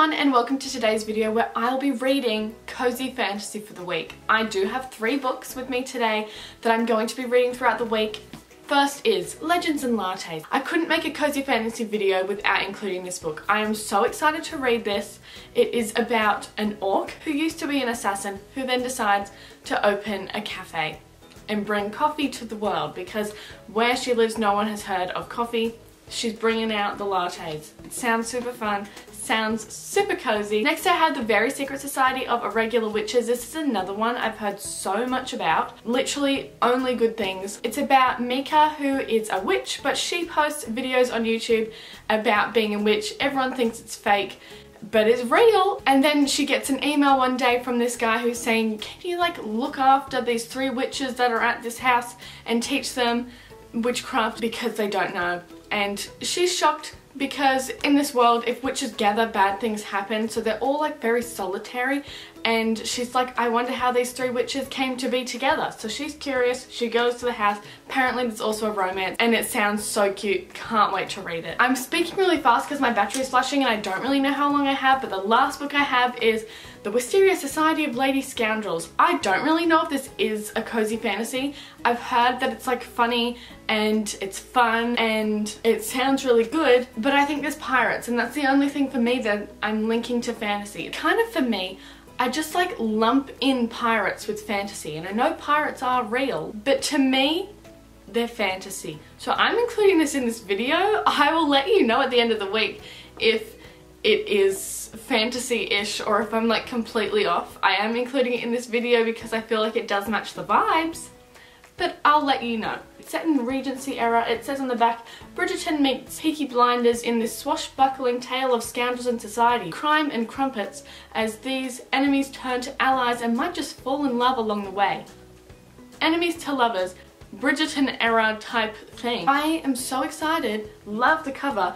everyone and welcome to today's video where I'll be reading cozy fantasy for the week. I do have 3 books with me today that I'm going to be reading throughout the week. First is Legends and Lattes. I couldn't make a cozy fantasy video without including this book. I am so excited to read this. It is about an orc who used to be an assassin who then decides to open a cafe and bring coffee to the world because where she lives no one has heard of coffee. She's bringing out the lattes. It sounds super fun, sounds super cozy. Next I have the Very Secret Society of Irregular Witches. This is another one I've heard so much about. Literally only good things. It's about Mika, who is a witch, but she posts videos on YouTube about being a witch. Everyone thinks it's fake, but it's real. And then she gets an email one day from this guy who's saying, can you like look after these 3 witches that are at this house and teach them witchcraft because they don't know. And she's shocked because in this world if witches gather bad things happen, so they're all like very solitary, and she's like, I wonder how these 3 witches came to be together. So she's curious, she goes to the house. Apparently there's also a romance and it sounds so cute. Can't wait to read it. I'm speaking really fast because my battery is flashing and I don't really know how long I have, but the last book I have is The Wisteria Society of Lady Scoundrels. I don't really know if this is a cozy fantasy. I've heard that it's like funny and it's fun and it sounds really good, but I think there's pirates and that's the only thing for me that I'm linking to fantasy. Kind of for me, I just like lump in pirates with fantasy, and I know pirates are real, but to me, they're fantasy. So I'm including this in this video. I will let you know at the end of the week if it is fantasy-ish or if I'm like completely off. I am including it in this video because I feel like it does match the vibes, but I'll let you know. It's set in the Regency era. It says on the back, Bridgerton meets Peaky Blinders in this swashbuckling tale of scoundrels in society, crime and crumpets, as these enemies turn to allies and might just fall in love along the way. Enemies to lovers, Bridgerton era type thing. I am so excited, love the cover,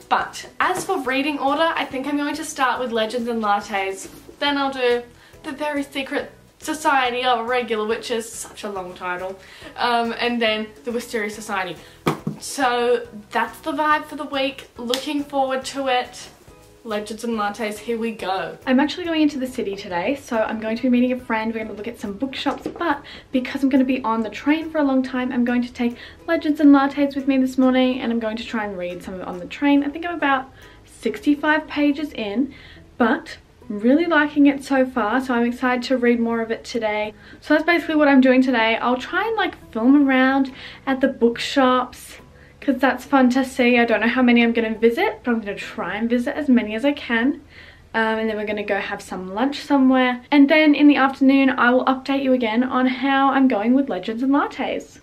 but as for reading order, I think I'm going to start with Legends and Lattes, then I'll do The Very Secret Society of Irregular Witches, such a long title, and then The Wisteria Society. So that's the vibe for the week, looking forward to it. Legends and Lattes, here we go. I'm actually going into the city today, so I'm going to be meeting a friend. We're going to look at some bookshops, but because I'm going to be on the train for a long time, I'm going to take Legends and Lattes with me this morning, and I'm going to try and read some of it on the train. I think I'm about 65 pages in, but really liking it so far, so I'm excited to read more of it today. So that's basically what I'm doing today. I'll try and like film around at the bookshops because that's fun to see. I don't know how many I'm going to visit, but I'm going to try and visit as many as I can. And then we're going to go have some lunch somewhere. And then in the afternoon, I will update you again on how I'm going with Legends and Lattes.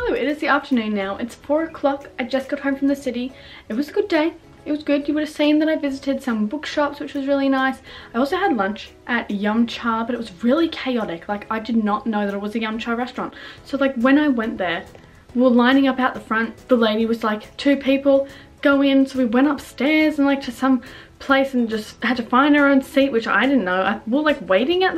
It is the afternoon now. It's 4 o'clock. I just got home from the city. It was a good day. It was good. You would have seen that I visited some bookshops, which was really nice. I also had lunch at Yum Cha, but it was really chaotic. Like, I did not know that it was a Yum Cha restaurant. So like when I went there, we were lining up out the front. The lady was like, 2 people, go in. So we went upstairs and like to some place and just had to find our own seat, which I didn't know. We were like waiting at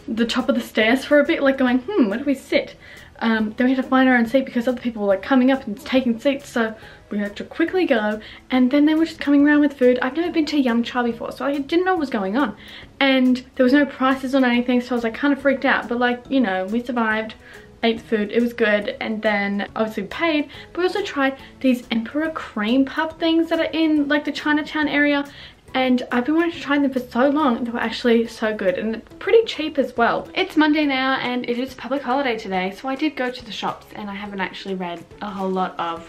the top of the stairs for a bit, like going, where do we sit? Then we had to find our own seat because other people were like coming up and taking seats, so we had to quickly go. And then they were just coming around with food. I've never been to Yum Cha before, so I didn't know what was going on, and there was no prices on anything, so I was like kind of freaked out. But like, you know, we survived, ate the food, it was good, and then obviously paid. But we also tried these Emperor cream puff things that are in like the Chinatown area, and I've been wanting to try them for so long. They were actually so good and pretty cheap as well. It's Monday now and it is a public holiday today, so I did go to the shops and I haven't actually read a whole lot of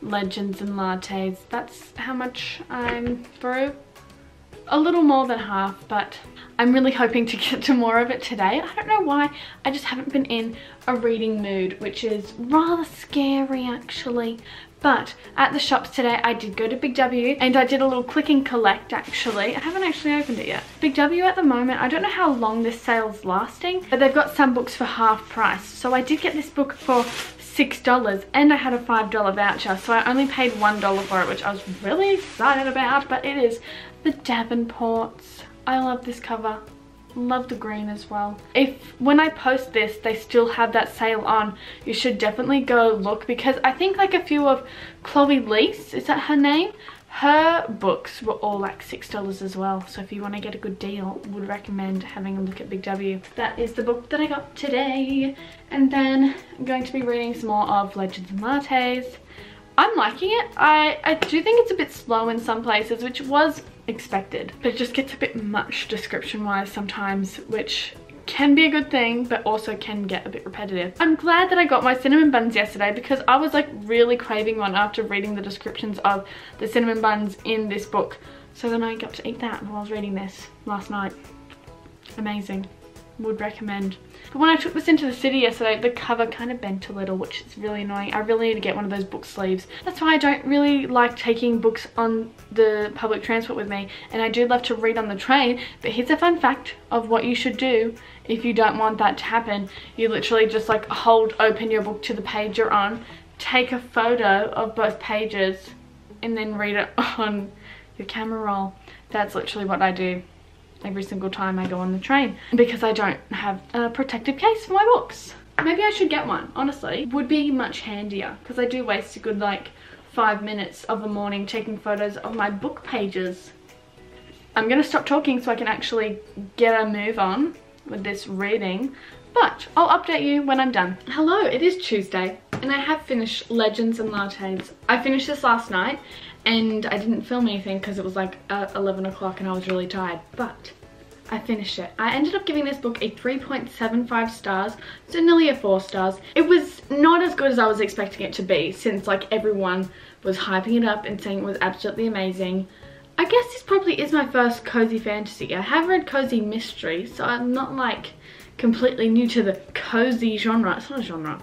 Legends and Lattes. That's how much I'm through. A little more than half, but I'm really hoping to get to more of it today. I don't know why, I just haven't been in a reading mood, which is rather scary actually. But at the shops today, I did go to Big W and I did a little click and collect actually. I haven't actually opened it yet. Big W at the moment, I don't know how long this sale's lasting, but they've got some books for half price. So I did get this book for $6 and I had a $5 voucher, so I only paid $1 for it, which I was really excited about. But it is the Davenport's I love this cover. Love the green as well. If when I post this they still have that sale on, you should definitely go look, because I think like a few of Chloe Lease, is that her name? Her books were all like $6 as well. So if you want to get a good deal, would recommend having a look at Big W. That is the book that I got today. And then I'm going to be reading some more of Legends and Lattes. I'm liking it. I do think it's a bit slow in some places, which was expected, but it just gets a bit much description wise sometimes, which can be a good thing but also can get a bit repetitive. I'm glad that I got my cinnamon buns yesterday, because I was like really craving one after reading the descriptions of the cinnamon buns in this book. So then I got to eat that while I was reading this last night. Amazing. Would recommend. But when I took this into the city yesterday, the cover kind of bent a little, which is really annoying. I really need to get one of those book sleeves. That's why I don't really like taking books on the public transport with me, and I do love to read on the train. But here's a fun fact of what you should do if you don't want that to happen. You literally just like hold open your book to the page you're on, take a photo of both pages, and then read it on your camera roll. That's literally what I do every single time I go on the train, because I don't have a protective case for my books. Maybe I should get one, honestly. Would be much handier, because I do waste a good like 5 minutes of the morning taking photos of my book pages. I'm gonna stop talking so I can actually get a move on with this reading, but I'll update you when I'm done. Hello, it is Tuesday and I have finished Legends and Lattes. I finished this last night and I didn't film anything because it was like 11 o'clock and I was really tired, but I finished it. I ended up giving this book a 3.75 stars, so nearly a 4 stars. It was not as good as I was expecting it to be, since like everyone was hyping it up and saying it was absolutely amazing. I guess this probably is my first cozy fantasy. I have read cozy mystery, so I'm not like completely new to the cozy genre. It's not a genre.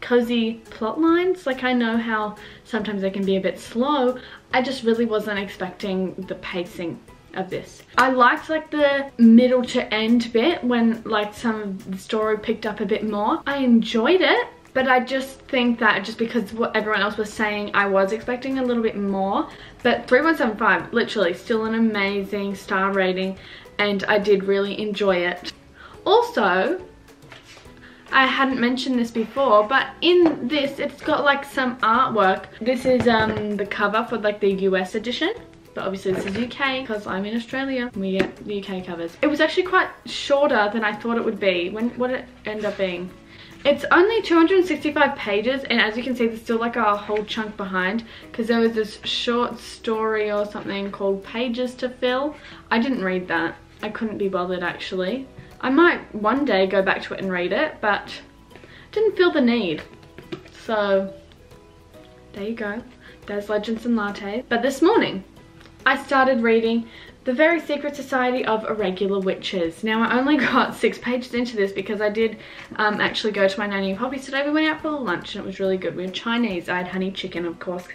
Cozy plot lines. Like, I know how sometimes they can be a bit slow. I just really wasn't expecting the pacing of this. I liked like the middle to end bit when like some of the story picked up a bit more. I enjoyed it, but I just think that just because what everyone else was saying, I was expecting a little bit more. But 3.75, literally still an amazing star rating, and I did really enjoy it. Also, I hadn't mentioned this before, but in this it's got like some artwork. This is the cover for like the US edition, but obviously this is UK because I'm in Australia and we get the UK covers. It was actually quite shorter than I thought it would be. What did it end up being? It's only 265 pages, and as you can see there's still like a whole chunk behind, because there was this short story or something called Pages to Fill. I didn't read that. I couldn't be bothered actually. I might one day go back to it and read it, but didn't feel the need. So there you go. There's Legends and Lattes. But this morning I started reading The Very Secret Society of Irregular Witches. Now I only got 6 pages into this because I did actually go to my nanny and poppy's today. We went out for lunch and it was really good. We had Chinese. I had honey chicken, of course.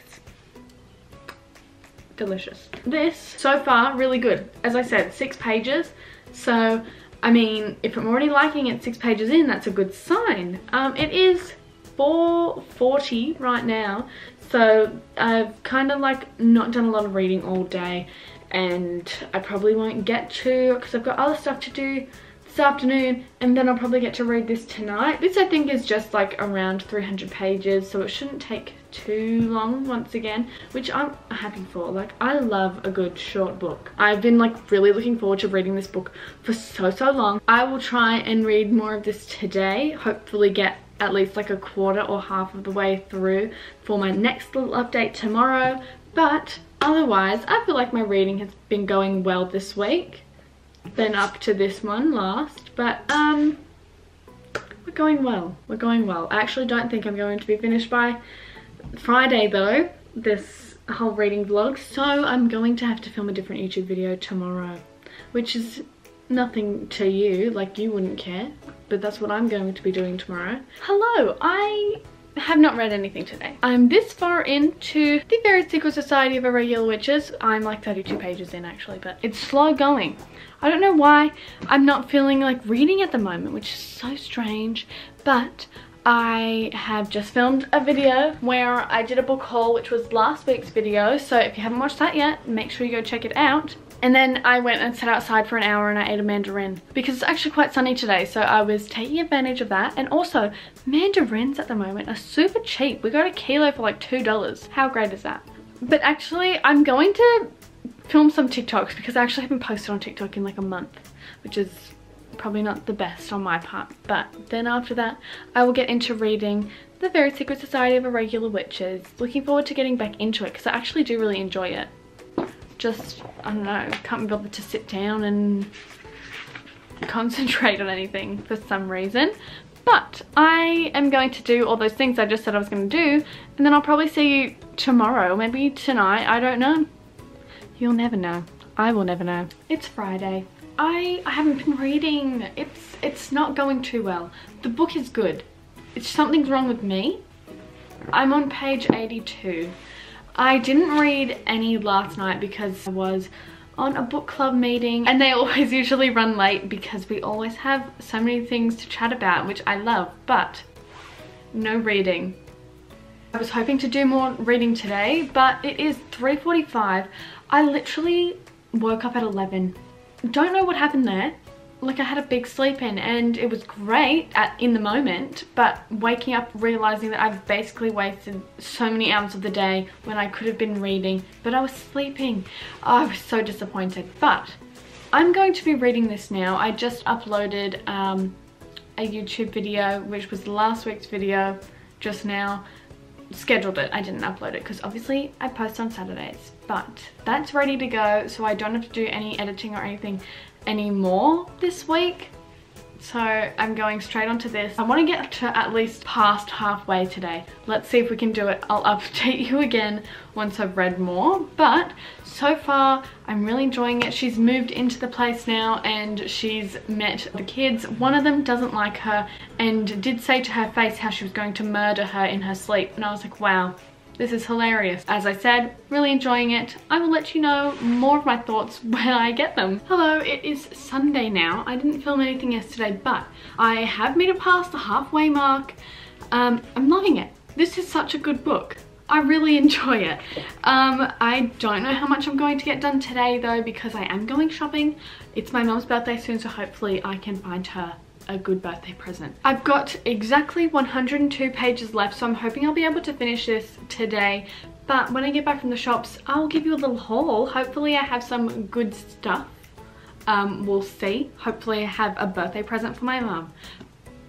Delicious. This, so far, really good. As I said, 6 pages. So, I mean, if I'm already liking it 6 pages in, that's a good sign. It is 4:40 right now. So I've kind of like not done a lot of reading all day. And I probably won't get to, because I've got other stuff to do this afternoon, and then I'll probably get to read this tonight. This I think is just like around 300 pages, so it shouldn't take too long once again, which I'm happy for. Like, I love a good short book. I've been like really looking forward to reading this book for so long. I will try and read more of this today, hopefully get at least like a quarter or half of the way through for my next little update tomorrow. But otherwise, I feel like my reading has been going well this week. Then up to this one last. But, we're going well. We're going well. I actually don't think I'm going to be finished by Friday though, this whole reading vlog. So I'm going to have to film a different YouTube video tomorrow. Which is nothing to you, like you wouldn't care. But that's what I'm going to be doing tomorrow. Hello, I have not read anything today. I'm this far into The Very Secret Society of Irregular Witches. I'm like 32 pages in actually, but it's slow going. I don't know why I'm not feeling like reading at the moment, which is so strange, but I have just filmed a video where I did a book haul, which was last week's video, so if you haven't watched that yet, make sure you go check it out. And then I went and sat outside for an hour and I ate a mandarin because it's actually quite sunny today, so I was taking advantage of that. And also, mandarins at the moment are super cheap. We got a kilo for like $2. How great is that? But actually, I'm going to film some TikToks because I actually haven't posted on TikTok in like a month, which is probably not the best on my part. But then after that, I will get into reading The Very Secret Society of Irregular Witches. Looking forward to getting back into it because I actually do really enjoy it. Just, I don't know, can't be bothered to sit down and concentrate on anything for some reason. But I am going to do all those things I just said I was going to do, and then I'll probably see you tomorrow, maybe tonight, I don't know. You'll never know. I will never know. It's Friday. I haven't been reading. It's not going too well. The book is good. Something's wrong with me. I'm on page 82. I didn't read any last night because I was on a book club meeting, and they always usually run late because we always have so many things to chat about, which I love, but no reading. I was hoping to do more reading today, but it is 3:45. I literally woke up at 11. Don't know what happened there. Like, I had a big sleep in and it was great in the moment, but waking up realizing that I've basically wasted so many hours of the day when I could have been reading, but I was sleeping. Oh, I was so disappointed. But I'm going to be reading this now. I just uploaded a YouTube video, which was last week's video just now. Scheduled it. I didn't upload it because obviously I post on Saturdays, but that's ready to go, so I don't have to do any editing or anything anymore this week. So I'm going straight onto this. I want to get to at least past halfway today. Let's see if we can do it. I'll update you again once I've read more, but so far I'm really enjoying it. She's moved into the place now and she's met the kids. One of them doesn't like her and did say to her face how she was going to murder her in her sleep, and I was like, wow, this is hilarious. As I said, really enjoying it. I will let you know more of my thoughts when I get them. Hello, it is Sunday now. I didn't film anything yesterday, but I have made it past the halfway mark. I'm loving it. This is such a good book. I really enjoy it. I don't know how much I'm going to get done today though, because I am going shopping. It's my mom's birthday soon, so hopefully I can find her a good birthday present. I've got exactly 102 pages left, so I'm hoping I'll be able to finish this today. But when I get back from the shops, I'll give you a little haul. Hopefully I have some good stuff. We'll see. Hopefully I have a birthday present for my mum.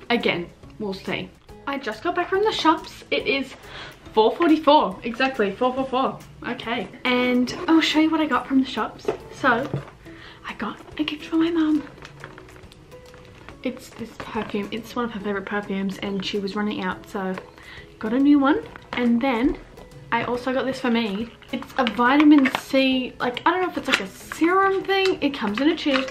Again, we'll see. I just got back from the shops. It is 4:44, exactly 4:44. Okay, and I'll show you what I got from the shops. So I got a gift for my mum. It's this perfume. It's one of her favorite perfumes and she was running out, so got a new one. And then I also got this for me. It's a vitamin C, like, I don't know if it's like a serum thing. It comes in a tube,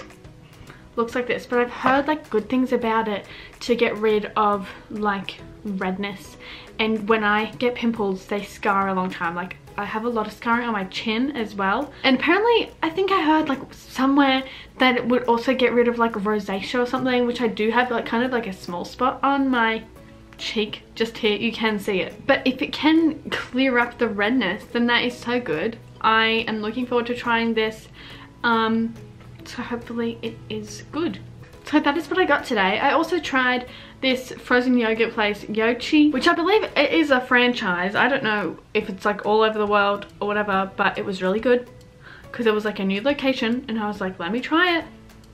looks like this, but I've heard like good things about it to get rid of like redness, and when I get pimples they scar a long time. Like, I have a lot of scarring on my chin as well, and apparently I think I heard like somewhere that it would also get rid of like rosacea or something, which I do have, like kind of like a small spot on my cheek just here. You can see it, but if it can clear up the redness, then that is so good. I am looking forward to trying this, so hopefully it is good. So that is what I got today. I also tried this frozen yogurt place, Yochi, which I believe it is a franchise. I don't know if it's like all over the world or whatever, but it was really good because it was like a new location and I was like, let me try it,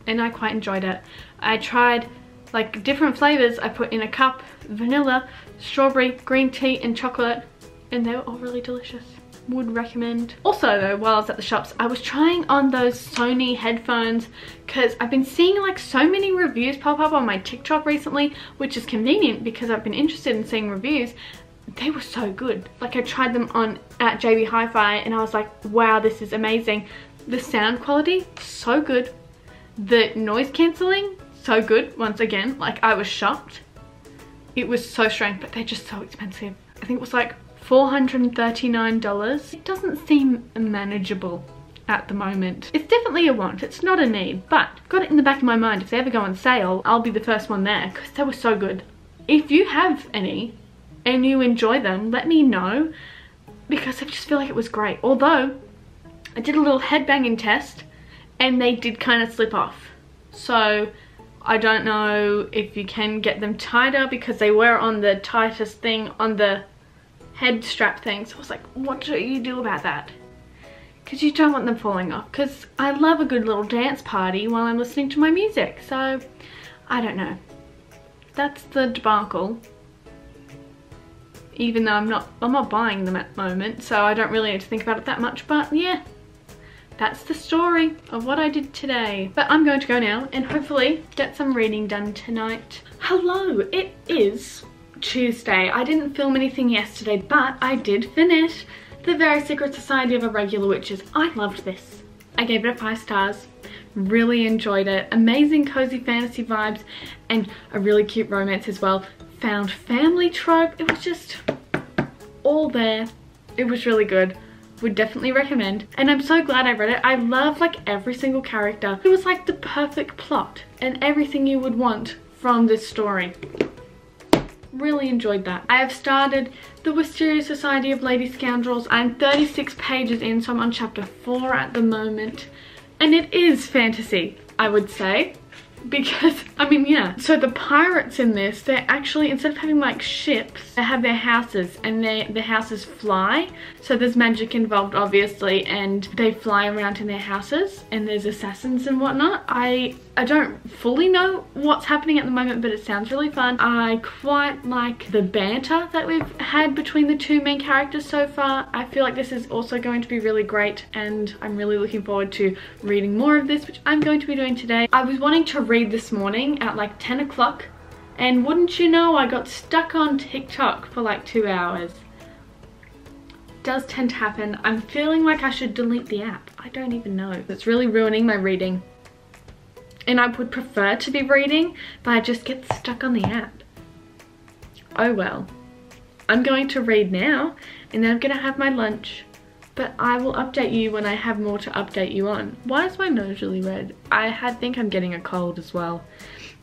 and I quite enjoyed it. I tried like different flavors. I put in a cup: vanilla, strawberry, green tea and chocolate, and they were all really delicious. Would recommend. Also though, while I was at the shops, I was trying on those Sony headphones because I've been seeing like so many reviews pop up on my TikTok recently, which is convenient because I've been interested in seeing reviews. They were so good. Like, I tried them on at JB Hi-Fi and I was like, wow, this is amazing. The sound quality, so good. The noise cancelling, so good. Once again, like, I was shocked. It was so strange, but they're just so expensive. I think it was like $439. It doesn't seem manageable at the moment. It's definitely a want, it's not a need, but got it in the back of my mind, if they ever go on sale, I'll be the first one there because they were so good. If you have any and you enjoy them, let me know, because I just feel like it was great. Although I did a little headbanging test and they did kind of slip off. So I don't know if you can get them tighter because they were on the tightest thing on the head strap thing. So I was like, what do you do about that? Because you don't want them falling off, because I love a good little dance party while I'm listening to my music. So I don't know. That's the debacle. Even though I'm not buying them at the moment, so I don't really need to think about it that much. But yeah, that's the story of what I did today. But I'm going to go now and hopefully get some reading done tonight. Hello, it is Tuesday. I didn't film anything yesterday, but I did finish The Very Secret Society of Irregular Witches. I loved this. I gave it 5 stars. Really enjoyed it. Amazing cozy fantasy vibes and a really cute romance as well. Found family trope. It was just all there. It was really good. Would definitely recommend. And I'm so glad I read it. I love like every single character. It was like the perfect plot and everything you would want from this story. Really enjoyed that. I have started The Wisteria Society of Lady Scoundrels. I'm 36 pages in, so I'm on chapter 4 at the moment. And it is fantasy, I would say. Because, I mean, yeah. So the pirates in this, they're actually, instead of having like ships, they have their houses, and the houses fly. So there's magic involved, obviously, and they fly around in their houses, and there's assassins and whatnot. I don't fully know what's happening at the moment, but it sounds really fun. I quite like the banter that we've had between the 2 main characters so far. I feel like this is also going to be really great, and I'm really looking forward to reading more of this, which I'm going to be doing today. I was wanting to read this morning at like 10 o'clock, and wouldn't you know, I got stuck on TikTok for like 2 hours. Does tend to happen. I'm feeling like I should delete the app. I don't even know. It's really ruining my reading. And I would prefer to be reading, but I just get stuck on the app. Oh well. I'm going to read now, and then I'm gonna have my lunch. But I will update you when I have more to update you on. Why is my nose really red? I think I'm getting a cold as well.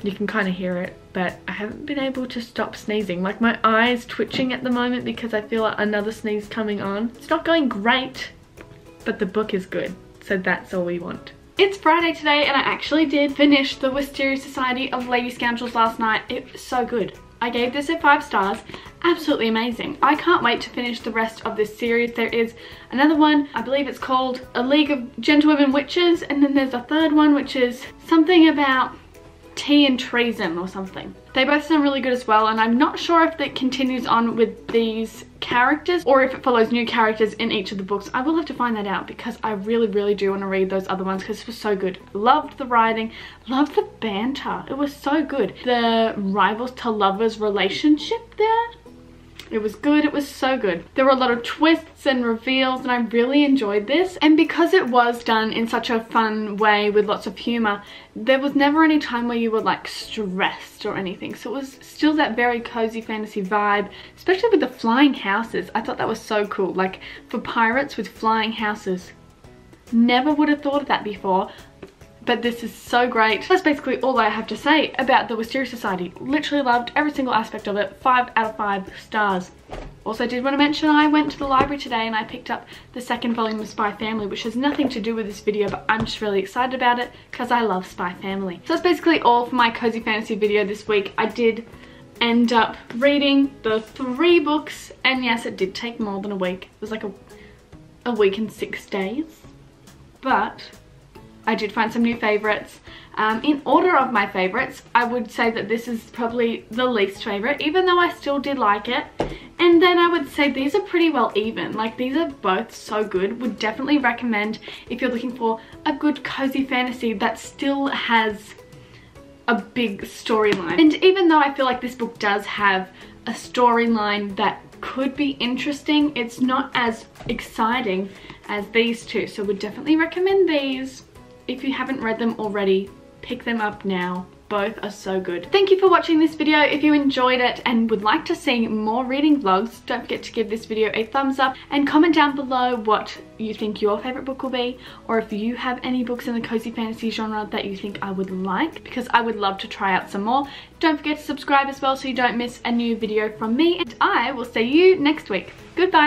You can kind of hear it, but I haven't been able to stop sneezing. Like, my eye's twitching at the moment because I feel like another sneeze coming on. It's not going great, but the book is good, so that's all we want. It's Friday today, and I actually did finish The Wisteria Society of Lady Scoundrels last night. It was so good. I gave this 5 stars. Absolutely amazing. I can't wait to finish the rest of this series. There is another one, I believe it's called A League of Gentlewomen Witches, and then there's a third one which is something about tea and treason or something. They both sound really good as well, and I'm not sure if that continues on with these characters or if it follows new characters in each of the books. I will have to find that out because I really do want to read those other ones because it was so good. Loved the writing, loved the banter. It was so good. The rivals to lovers relationship there, it was good. It was so good. There were a lot of twists and reveals, and I really enjoyed this. And because it was done in such a fun way with lots of humor, there was never any time where you were like stressed or anything. So it was still that very cozy fantasy vibe, especially with the flying houses. I thought that was so cool. Like, for pirates with flying houses. Never would have thought of that before. But this is so great. That's basically all I have to say about the Wisteria Society. Literally loved every single aspect of it. 5 out of 5 stars. Also did want to mention I went to the library today and I picked up the 2nd volume of Spy Family, which has nothing to do with this video, but I'm just really excited about it because I love Spy Family. So that's basically all for my cozy fantasy video this week. I did end up reading the 3 books, and yes, it did take more than a week. It was like a week and 6 days. But I did find some new favourites. In order of my favourites, I would say that this is probably the least favourite, even though I still did like it. And then I would say these are pretty well even. Like, these are both so good. Would definitely recommend if you're looking for a good cozy fantasy that still has a big storyline. And even though I feel like this book does have a storyline that could be interesting, it's not as exciting as these two. So would definitely recommend these. If you haven't read them already, pick them up now. Both are so good. Thank you for watching this video. If you enjoyed it and would like to see more reading vlogs, don't forget to give this video a thumbs up and comment down below what you think your favorite book will be, or if you have any books in the cozy fantasy genre that you think I would like, because I would love to try out some more. Don't forget to subscribe as well so you don't miss a new video from me, and I will see you next week. Goodbye.